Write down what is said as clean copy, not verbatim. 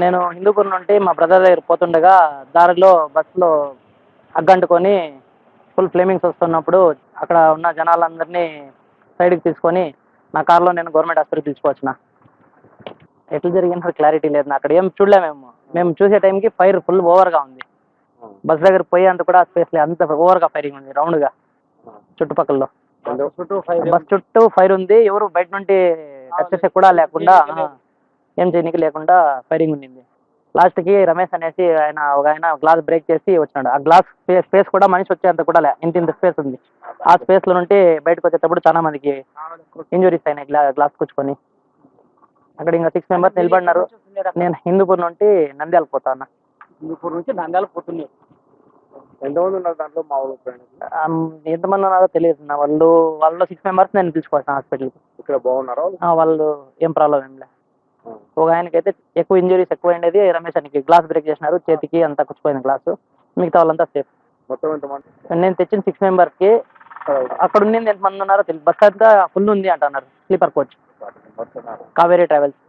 నేను హిందూపూర్ నుండి మా బ్రదర్ దగ్గర పోతుండగా దారిలో బస్సులో అగ్గంటుకొని ఫుల్ ఫ్లేమింగ్స్ వస్తున్నప్పుడు అక్కడ ఉన్న జనాలందరినీ సైడ్కి తీసుకొని నా కార్లో నేను గవర్నమెంట్ హాస్పిటల్కి తీసుకువచ్చిన. ఎట్లా జరిగిందో క్లారిటీ లేదు. అక్కడ ఏం చూడలే. మేము చూసే టైంకి ఫైర్ ఫుల్ ఓవర్గా ఉంది. బస్ దగ్గర పోయేంత కూడా స్పేస్ లేదు, అంత ఓవర్గా ఫైరింగ్ ఉంది రౌండ్గా చుట్టుపక్కల. బస్ చుట్టూ ఫైర్ ఉంది. ఎవరు బయట నుండి టచ్ చేసే కూడా లేకుండా, ఏం చేయనికి లేకుండా ఫైరింగ్ ఉండింది. లాస్ట్కి రమేష్ అనేసి ఒక ఆయన గ్లాస్ బ్రేక్ చేసి వచ్చినాడు. ఆ గ్లాస్ స్పేస్ కూడా మనిషి వచ్చేంత కూడా లే, ఇంత స్పేస్ ఉంది. ఆ స్పేస్లో నుండి బయటకు వచ్చేటప్పుడు చాలా మందికి ఇంజురీస్ అయినాయి గ్లాస్ కూర్చుకొని. అక్కడ ఇంకా 6 మెంబర్స్ నిలబడినారు. నేను హిందూపూర్ నుండి నంద్యాల పోతా ఉన్నా. హిందూపూర్ నుంచి నంద్యాల పోతున్నాయి. ఎంతమంది ఉన్నారు దాంట్లో? మా వాళ్ళు ఎంతమంది ఉన్నారో తెలియదు. వాళ్ళు 6 మెంబర్స్ నేను తీసుకొస్తాను హాస్పిటల్కి. ఇక్కడ బాగున్నారా? వాళ్ళు ఏం ప్రాబ్లం ఏం లేదు. ఒక ఆయనకైతే ఎక్కువ ఇంజురీస్ ఎక్కువ ఉండేది. రమేష్ అనికి గ్లాస్ బ్రేక్ చేసినారు, చేతికి అంతా కూర్చుపోయింది గ్లాసు. మిగతా వాళ్ళంతా సేఫ్. మొత్తం ఎంతమంది? నేను తెచ్చిన 6 మెంబర్స్కి అక్కడ ఉన్నది ఎంతమంది ఉన్నారో తెలియదు. బస్ అంతా ఫుల్ ఉంది అంటున్నారు. Sleeper coach Kaveri travels.